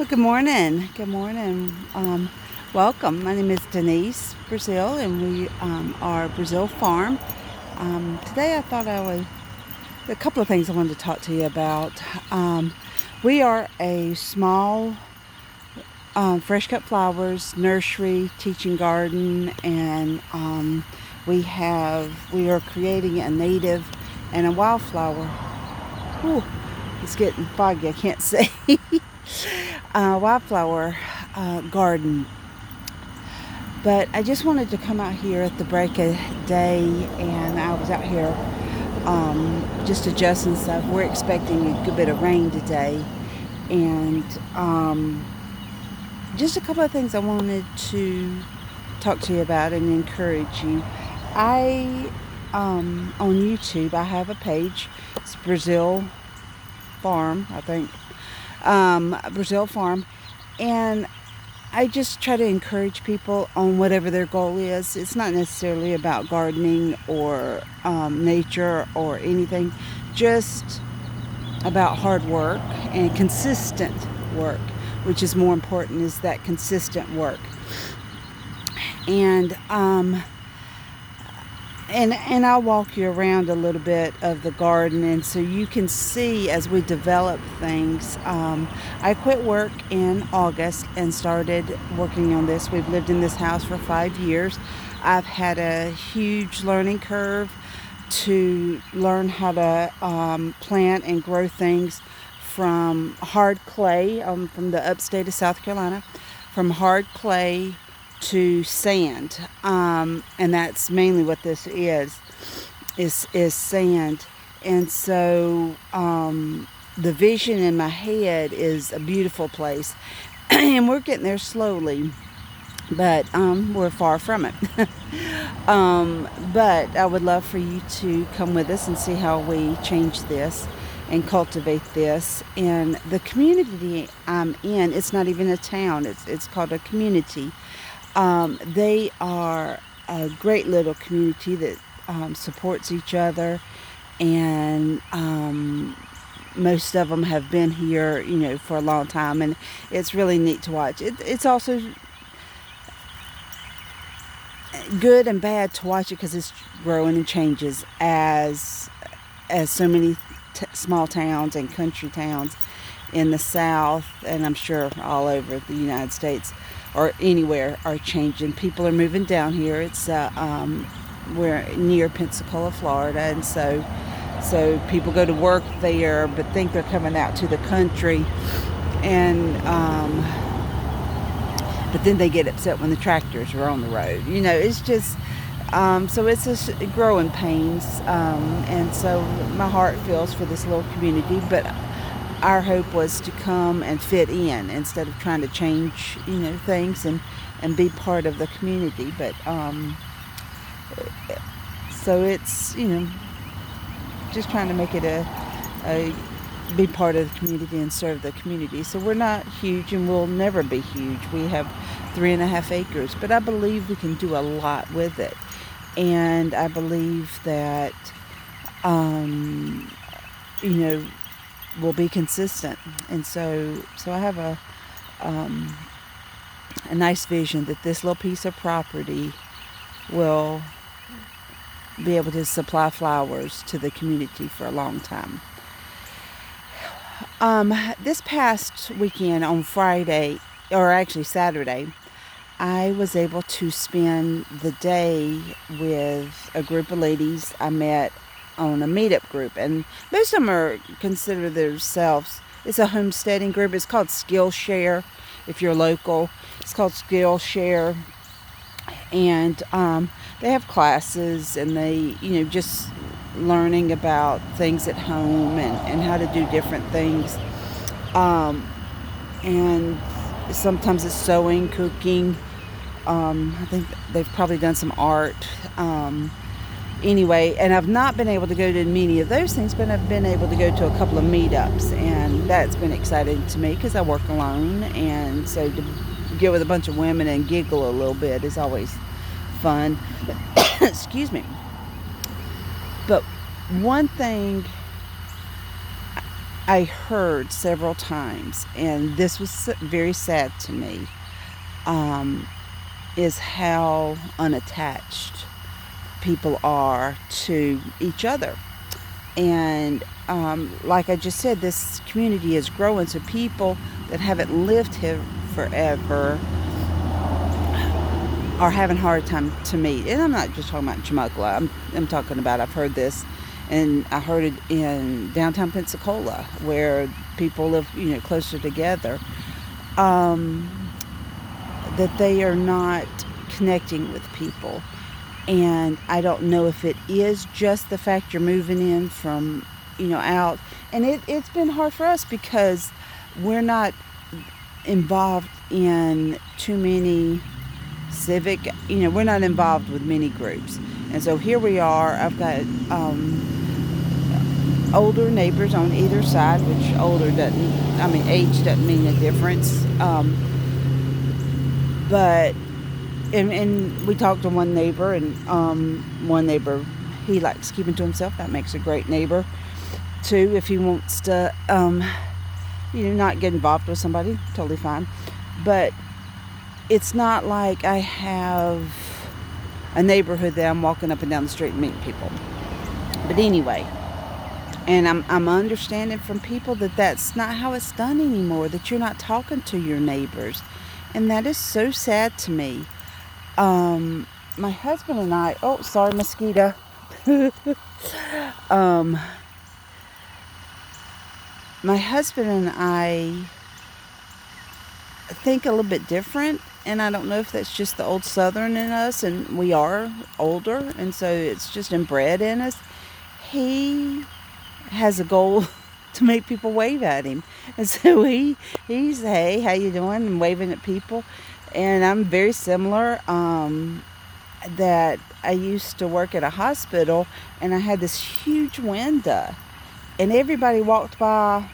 Well, good morning. Good morning. Welcome. My name is Denise Brazil, and we are Brazil Farm. Today, I thought I would a couple of things I wanted to talk to you about. We are a small fresh cut flowers nursery, teaching garden, and we are creating a native and a wildflower. Whew, it's getting foggy. I can't see. Wildflower garden. But I just wanted to come out here at the break of day, and I was out here just adjusting stuff. We're expecting a good bit of rain today, and just a couple of things I wanted to talk to you about and encourage you. On YouTube, I have a page. It's Brazil Farm, I think. Brazil Farm, and I just try to encourage people on whatever their goal is. It's not necessarily about gardening or nature or anything, just about hard work and consistent work, which is more important, is that consistent work. And and I'll walk you around a little bit of the garden, and so you can see as we develop things. I quit work in August and started working on this. We've lived in this house for 5 years. I've had a huge learning curve to learn how to plant and grow things from hard clay. From the upstate of South Carolina, from hard clay to sand, and that's mainly what this is sand. And so the vision in my head is a beautiful place, and we're getting there slowly, but we're far from it. But I would love for you to come with us and see how we change this and cultivate this. And the community I'm in, it's not even a town, it's called a community. They are a great little community that supports each other, and most of them have been here, for a long time, and it's really neat to watch. It's also good and bad to watch it because it's growing and changes as so many small towns and country towns in the South, and I'm sure all over the United States or anywhere, are changing. People are moving down here. It's we're near Pensacola, Florida, and so people go to work there but think they're coming out to the country, and but then they get upset when the tractors are on the road. It's just so it's just growing pains, and so my heart feels for this little community. But our hope was to come and fit in instead of trying to change, things and be part of the community. But so it's, just trying to make it a be part of the community and serve the community. So we're not huge, and we'll never be huge. We have 3.5 acres, but I believe we can do a lot with it. And I believe that, we'll be consistent. And so I have a nice vision that this little piece of property will be able to supply flowers to the community for a long time. This past weekend on Friday, or actually Saturday, I was able to spend the day with a group of ladies I met on a meetup group, and most of them are consider themselves, it's a homesteading group. It's called Skillshare. If you're local, it's called Skillshare, and they have classes, and they just learning about things at home and how to do different things, and sometimes it's sewing, cooking. I think they've probably done some art. Anyway, and I've not been able to go to many of those things, but I've been able to go to a couple of meetups, and that's been exciting to me because I work alone, and so to get with a bunch of women and giggle a little bit is always fun. Excuse me. But one thing I heard several times, and this was very sad to me, um, is how unattached people are to each other. And like I just said, this community is growing, so people that haven't lived here forever are having a hard time to meet. And I'm not just talking about Temecula. I'm talking about, I've heard this, and I heard it in downtown Pensacola, where people live, closer together, that they are not connecting with people. And I don't know if it is just the fact you're moving in from, out. And it's been hard for us because we're not involved in too many civic, we're not involved with many groups. And so here we are. I've got older neighbors on either side, which age doesn't mean a difference. But and we talked to one neighbor, and one neighbor, he likes keeping to himself. That makes a great neighbor too. If he wants to not get involved with somebody, totally fine. But it's not like I have a neighborhood that I'm walking up and down the street and meeting people. But anyway, and I'm understanding from people that that's not how it's done anymore, that you're not talking to your neighbors. And that is so sad to me. My husband and I, oh, sorry, mosquito. My husband and I think a little bit different, and I don't know if that's just the old Southern in us, and we are older, and so it's just inbred in us. He has a goal to make people wave at him, and so he's hey, how you doing, and waving at people. And I'm very similar. That I used to work at a hospital, and I had this huge window, and everybody walked by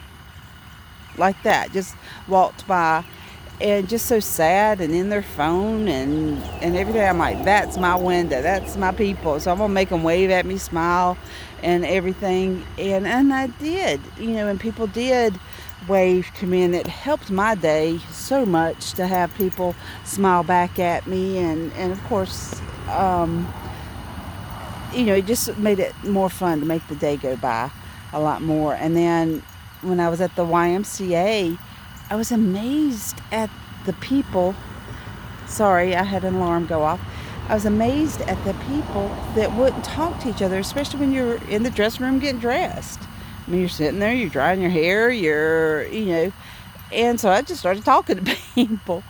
like that, just walked by, and just so sad and in their phone and everything. I'm like, that's my window, that's my people, so I'm gonna make them wave at me, smile and everything. And I did, and people did wave to me, and it helped my day so much to have people smile back at me. And of course, it just made it more fun to make the day go by a lot more. And then when I was at the YMCA, I was amazed at the people. Sorry, I had an alarm go off. I was amazed at the people that wouldn't talk to each other, especially when you're in the dressing room getting dressed. I mean, you're sitting there, you're drying your hair, and so I just started talking to people.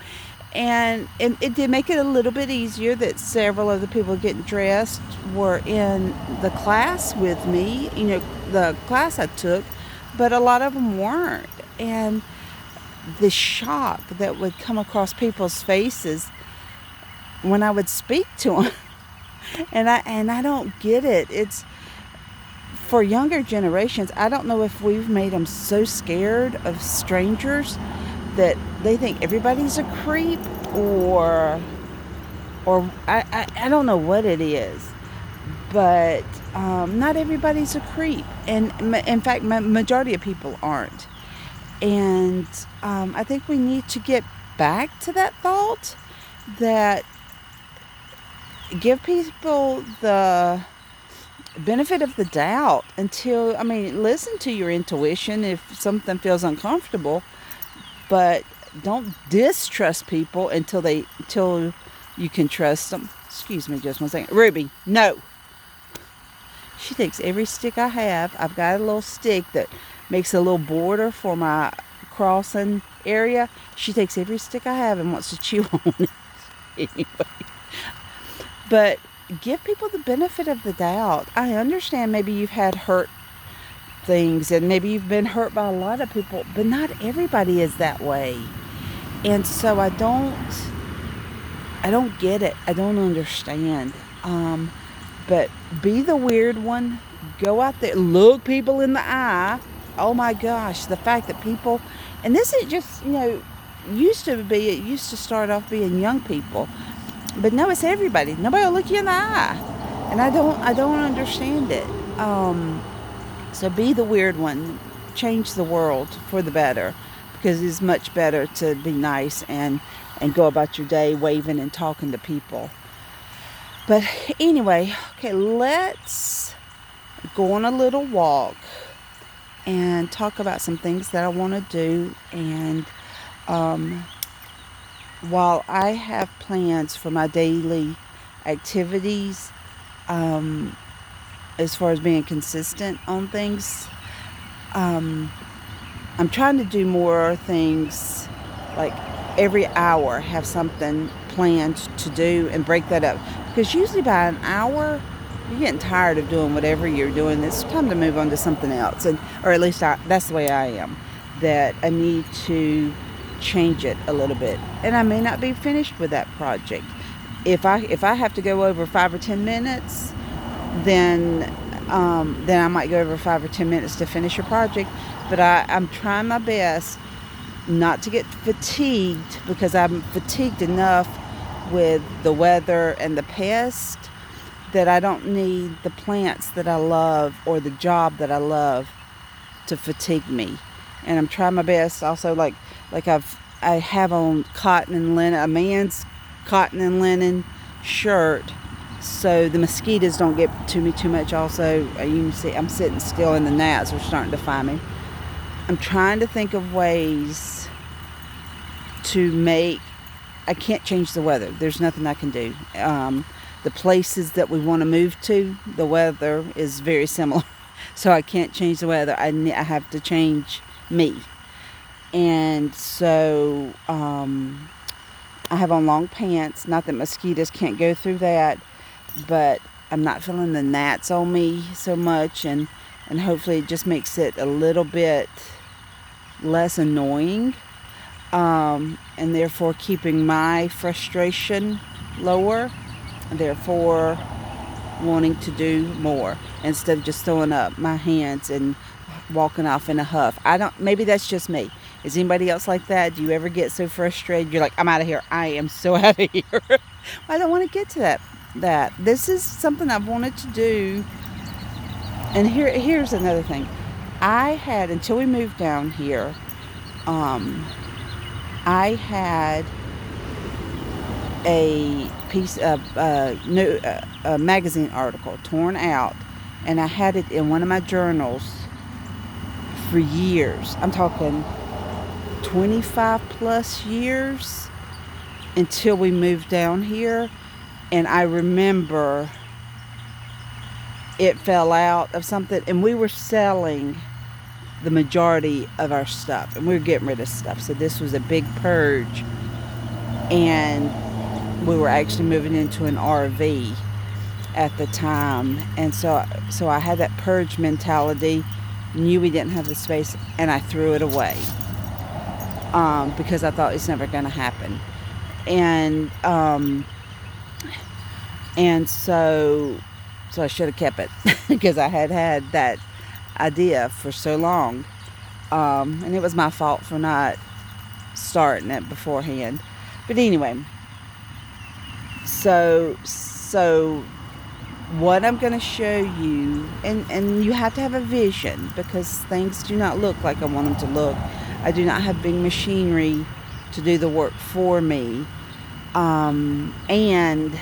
And it did make it a little bit easier that several of the people getting dressed were in the class with me, the class I took, but a lot of them weren't. And the shock that would come across people's faces when I would speak to them, and I don't get it. It's for younger generations. I don't know if we've made them so scared of strangers that they think everybody's a creep, or I don't know what it is, but not everybody's a creep, and in fact, majority of people aren't. And I think we need to get back to that thought, that give people the benefit of the doubt until, listen to your intuition if something feels uncomfortable, but don't distrust people until you can trust them. Excuse me just one second. Ruby, no. She takes every stick I have. I've got a little stick that makes a little border for my crossing area. She takes every stick I have and wants to chew on it. Anyway. But give people the benefit of the doubt. I understand maybe you've had hurt things, and maybe you've been hurt by a lot of people, but not everybody is that way. And so I don't get it. I don't understand. But be the weird one. Go out there, look people in the eye. Oh my gosh, the fact that people, and this is just, it used to start off being young people, but now it's everybody. Nobody will look you in the eye, and I don't understand it. So be the weird one. change the world for the better, because it's much better to be nice and go about your day waving and talking to people. But anyway, okay, let's go on a little walk and talk about some things that I want to do. And while I have plans for my daily activities, as far as being consistent on things, I'm trying to do more things, like every hour have something planned to do and break that up. Because usually by an hour, you're getting tired of doing whatever you're doing. It's time to move on to something else. Or at least that's the way I am. That I need to change it a little bit. And I may not be finished with that project. If I have to go over 5 or 10 minutes, then I might go over 5 or 10 minutes to finish a project. But I'm trying my best not to get fatigued, because I'm fatigued enough with the weather and the pest that I don't need the plants that I love or the job that I love to fatigue me. And I'm trying my best also, like I have on cotton and linen, a man's cotton and linen shirt, so the mosquitoes don't get to me too much. Also, you can see I'm sitting still and the gnats are starting to find me. I'm trying to think of ways to make, I can't change the weather. There's nothing I can do. The places that we want to move to, the weather is very similar. So I can't change the weather. I have to change me. And so I have on long pants. Not that mosquitoes can't go through that, but I'm not feeling the gnats on me so much. And hopefully it just makes it a little bit less annoying. And therefore keeping my frustration lower. And therefore wanting to do more instead of just throwing up my hands and walking off in a huff. Maybe that's just me. Is anybody else like that? Do you ever get so frustrated you're like, I'm out of here, I am so out of here? I don't want to get to that this is something I've wanted to do. And here's another thing. I had, until we moved down here, I had a piece of a magazine article torn out, and I had it in one of my journals for years. I'm talking 25 plus years until we moved down here. And I remember it fell out of something, and we were selling the majority of our stuff, and we were getting rid of stuff. So this was a big purge, and we were actually moving into an RV at the time. And so I had that purge mentality, knew we didn't have the space, and I threw it away because I thought it's never going to happen. And so I should have kept it because I had that idea for so long. And it was my fault for not starting it beforehand. But anyway, so what I'm going to show you, and you have to have a vision, because things do not look like I want them to look. I do not have big machinery to do the work for me. And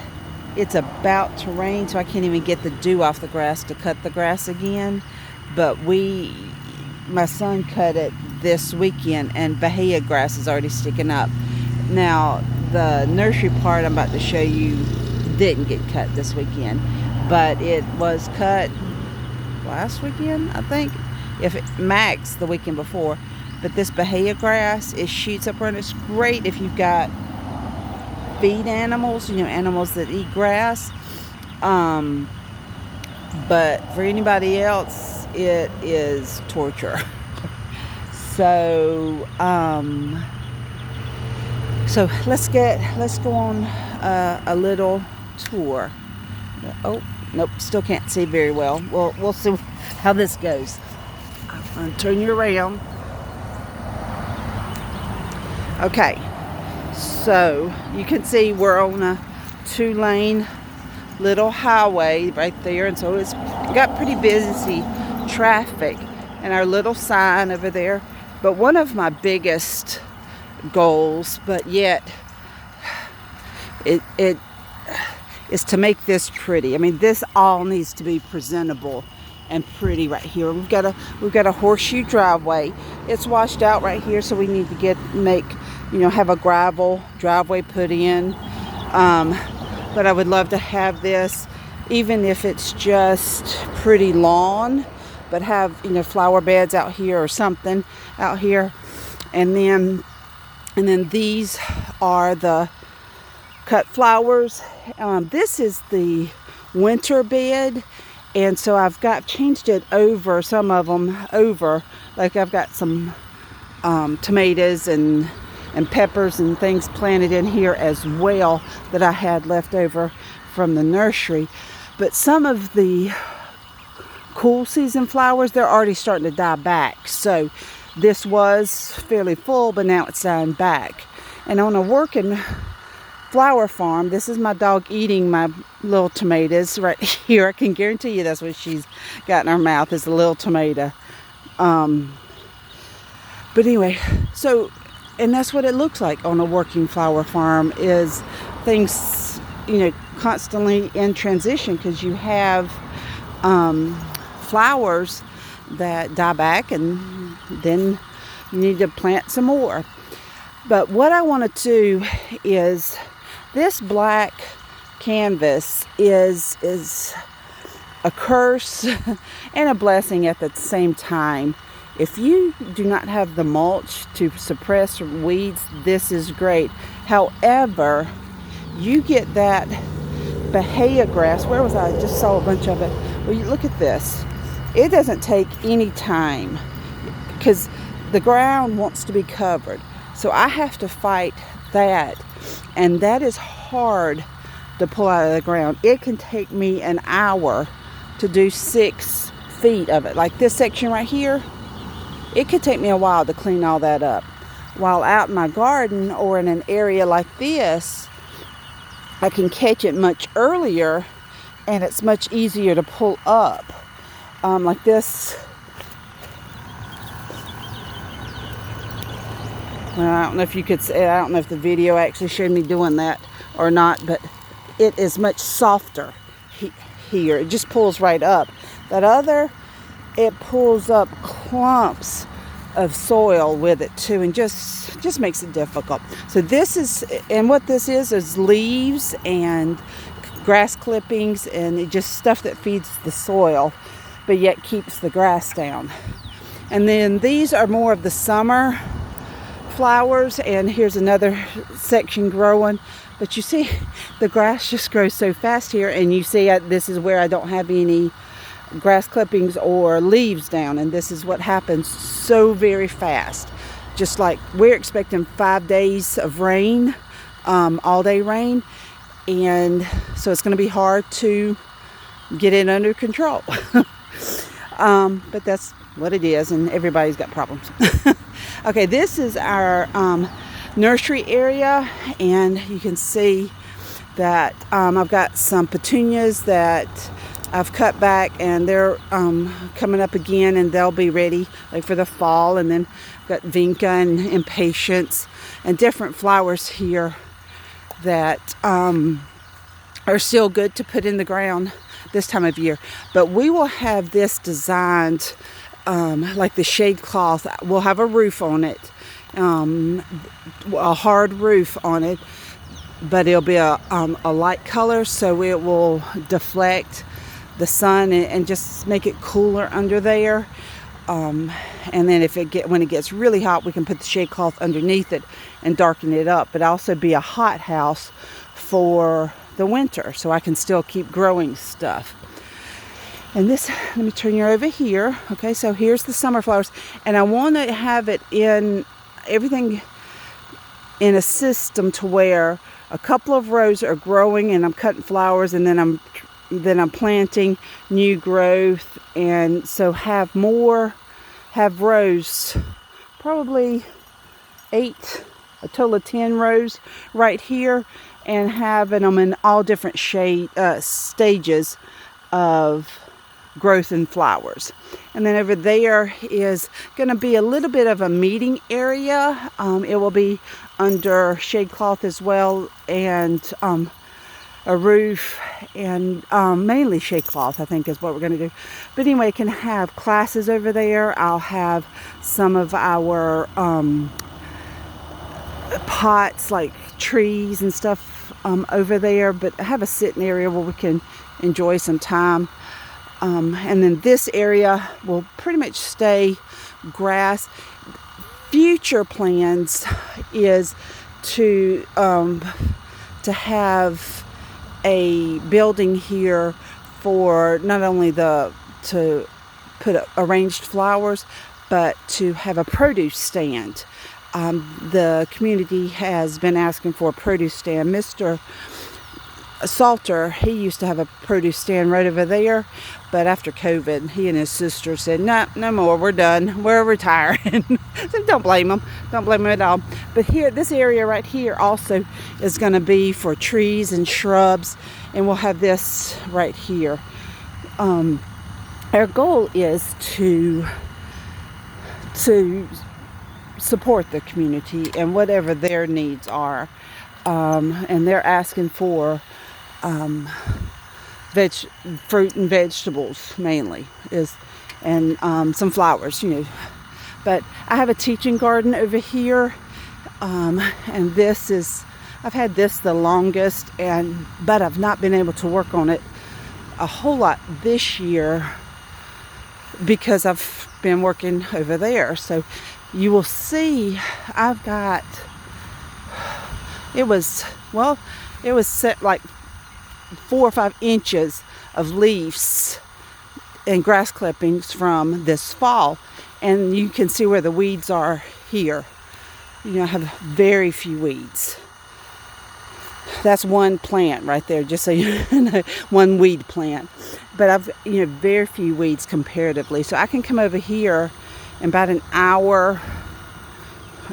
it's about to rain, so I can't even get the dew off the grass to cut the grass again. But my son cut it this weekend, and bahia grass is already sticking up. Now, the nursery part I'm about to show you didn't get cut this weekend, but it was cut last weekend, I think, max the weekend before. But this bahia grass, it shoots up, and it's great if you've got feed animals, animals that eat grass. But for anybody else, it is torture. So let's go on a little tour. Oh, nope, still can't see very well. We'll see how this goes. I'm going to turn you around. Okay, so you can see we're on a 2-lane little highway right there, and so it's got pretty busy traffic. and our little sign over there. But one of my biggest goals, but yet it is to make this pretty. I mean, this all needs to be presentable and pretty right here. We've got a horseshoe driveway. It's washed out right here, so we need to have a gravel driveway put in. But I would love to have this, even if it's just pretty lawn, but have flower beds out here or something out here. And then these are the cut flowers. This is the winter bed, and so I've changed it over, some of them over, like I've got some tomatoes and peppers and things planted in here as well that I had left over from the nursery. But some of the cool season flowers, they're already starting to die back. So this was fairly full, but now it's dying back. And on a working flower farm, this is my dog eating my little tomatoes right here. I can guarantee you that's what she's got in her mouth, is a little tomato. But anyway, so, and that's what it looks like on a working flower farm, is things, constantly in transition, because you have flowers that die back, and then you need to plant some more. But what I want to do is, this black canvas is a curse and a blessing at the same time. If you do not have the mulch to suppress weeds, this is great. However, you get that Bahia grass. Where was I? I just saw a bunch of it. Well, you look at this. It doesn't take any time because the ground wants to be covered. So I have to fight that. And that is hard to pull out of the ground. It can take me an hour to do 6 feet of it. Like this section right here, it could take me a while to clean all that up. While out in my garden or in an area like this, I can catch it much earlier and it's much easier to pull up. Like this. Well, I don't know if you could say, I don't know if the video actually showed me doing that or not, but it is much softer here. It just pulls right up. That other, it pulls up clumps of soil with it too, and just makes it difficult. So this is, and what this is leaves and grass clippings and it just stuff that feeds the soil, but yet keeps the grass down. And then these are more of the summer flowers, and here's another section growing. But you see, the grass just grows so fast here, and you see this is where I don't have any grass clippings or leaves down, and this is what happens so very fast. Just like we're expecting 5 days of rain, all day rain, and so it's going to be hard to get it under control. But that's what it is, and everybody's got problems. Okay, this is our nursery area, and you can see that I've got some petunias that I've cut back, and they're coming up again, and they'll be ready like for the fall. And then I've got vinca and impatiens and different flowers here that are still good to put in the ground this time of year. But we will have this designed like the shade cloth. We'll have a roof on it, a hard roof on it, but it'll be a light color, so it will deflect the sun and just make it cooler under there. And then when it gets really hot, we can put the shade cloth underneath it and darken it up, but also be a hot house for the winter, so I can still keep growing stuff. And this, let me turn you over here. Okay, so here's the summer flowers, and I want to have it in everything in a system to where a couple of rows are growing, and I'm cutting flowers, and then I'm planting new growth, and so have rows, probably 8, a total of 10 rows right here, and having them in all different stages of growth and flowers. And then over there is going to be a little bit of a meeting area. It will be under shade cloth as well, and a roof, and mainly shade cloth, I think, is what we're going to do. But anyway, can have classes over there. I'll have some of our pots, like trees and stuff, over there, but have a sitting area where we can enjoy some time. And then this area will pretty much stay grass. Future plans is to have a building here for not only to put arranged flowers, but to have a produce stand. The community has been asking for a produce stand. Mr. Salter, he used to have a produce stand right over there, but after COVID, he and his sister said, no more, we're done, we're retiring. So don't blame them at all. But here, this area right here also is going to be for trees and shrubs, and we'll have this right here. Our goal is to support the community and whatever their needs are, and they're asking for fruit and vegetables mainly, and some flowers, But I have a teaching garden over here, and I've had this the longest, but I've not been able to work on it a whole lot this year because I've been working over there. So you will see it was set like 4 or 5 inches of leaves and grass clippings from this fall, and you can see where the weeds are here. I have very few weeds. That's one plant right there, just so you know, one weed plant. But I've very few weeds comparatively, so I can come over here in about an hour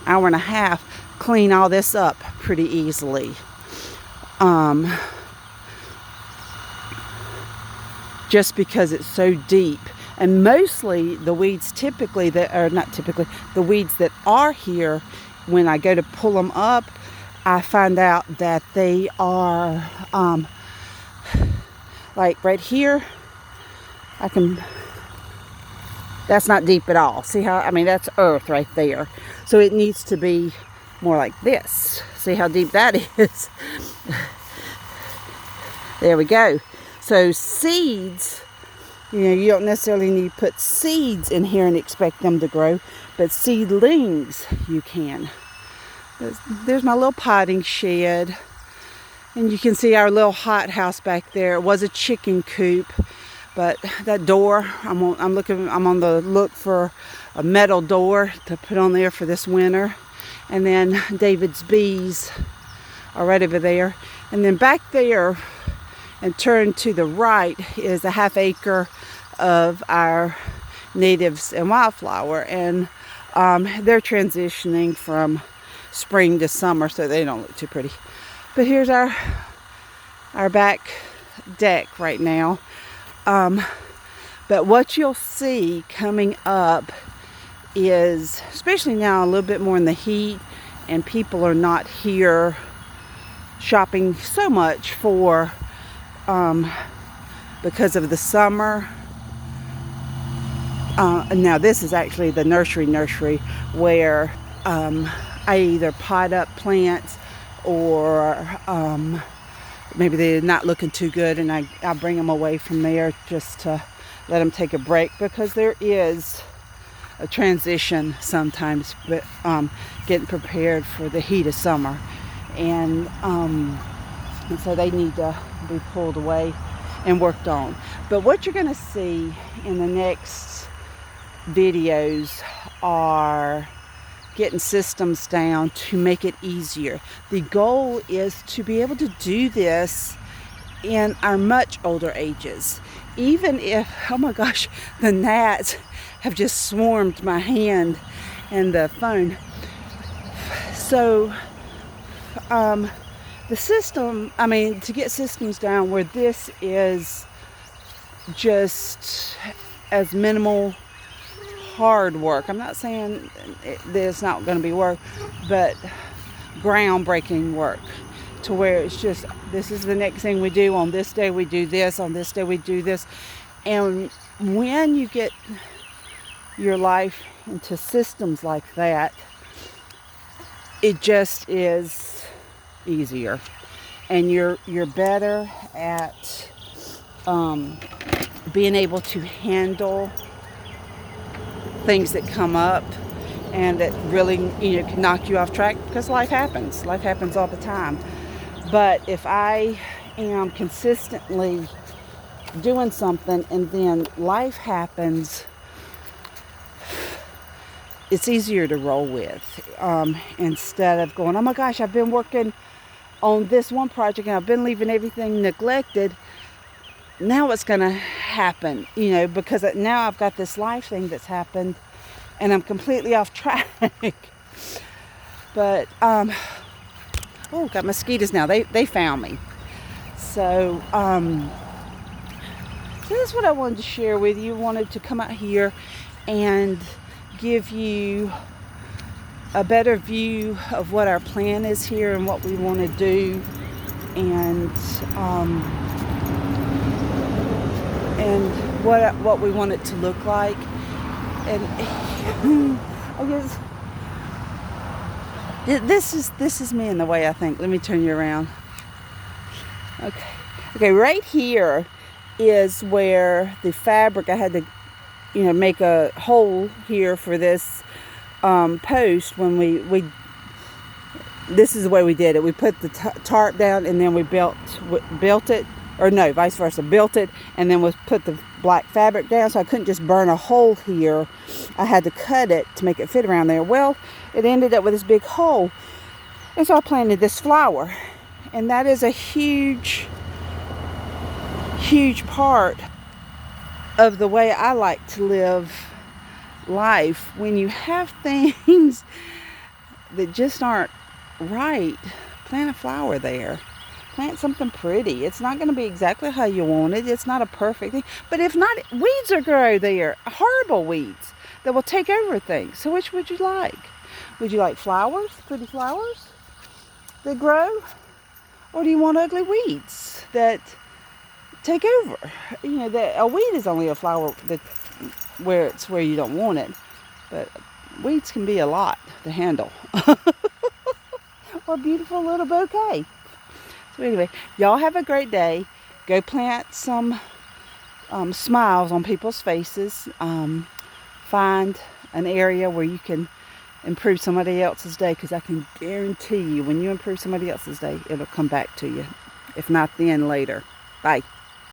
and a half, clean all this up pretty easily. Just because it's so deep. And mostly the weeds the weeds that are here, when I go to pull them up, I find out that they are, like right here, that's not deep at all. See how, that's earth right there. So it needs to be more like this. See how deep that is? There we go. So seeds, you don't necessarily need to put seeds in here and expect them to grow, but seedlings you can. There's my little potting shed, and you can see our little hothouse back there. It was a chicken coop, but that door, I'm on the look for a metal door to put on there for this winter. And then David's bees are right over there. And then back there, and turn to the right, is a half acre of our natives and wildflower, and they're transitioning from spring to summer, so they don't look too pretty. But here's our back deck right now. But what you'll see coming up is, especially now a little bit more in the heat, and people are not here shopping so much for because of the summer. Now this is actually the nursery where I either pot up plants, or maybe they're not looking too good, and I bring them away from there just to let them take a break, because there is a transition sometimes, but getting prepared for the heat of summer, and so they need to be pulled away and worked on. But what you're going to see in the next videos are getting systems down to make it easier. The goal is to be able to do this in our much older ages. Even if, oh my gosh, the gnats have just swarmed my hand and the phone. So, the system, to get systems down where this is just as minimal hard work. I'm not saying that it's not going to be work, but groundbreaking work, to where it's just, this is the next thing we do. On this day we do this, on this day we do this. And when you get your life into systems like that, it just is easier, and you're better at being able to handle things that come up and that really, can knock you off track, because life happens all the time. But if I am consistently doing something and then life happens, it's easier to roll with, instead of going, oh my gosh, I've been working on this one project and I've been leaving everything neglected. Now what's going to happen? Because now I've got this life thing that's happened and I'm completely off track. But, got mosquitoes now. They found me. So, this is what I wanted to share with you. Wanted to come out here and give you a better view of what our plan is here and what we want to do, and what we want it to look like. And I guess this is me in the way I think. Let me turn you around. Okay, right here is where the fabric, I had to make a hole here for this post. When we this is the way we did it. We put the tarp down, and then we built it, or no, vice versa, built it, and then we put the black fabric down. So I couldn't just burn a hole here. I had to cut it to make it fit around there. Well, it ended up with this big hole, and so I planted this flower, and that is a huge part of the way I like to live life. When you have things that just aren't right, plant a flower there. Plant something pretty. It's not going to be exactly how you want it. It's not a perfect thing. But if not, weeds will grow there. Horrible weeds that will take over things. So which would you like? Would you like flowers, pretty flowers that grow? Or do you want ugly weeds that take over? That a weed is only a flower that where you don't want it, but weeds can be a lot to handle. Or a beautiful little bouquet. So anyway, y'all have a great day. Go plant some smiles on people's faces. Find an area where you can improve somebody else's day, because I can guarantee you, when you improve somebody else's day, it'll come back to you. If not then, later. Bye.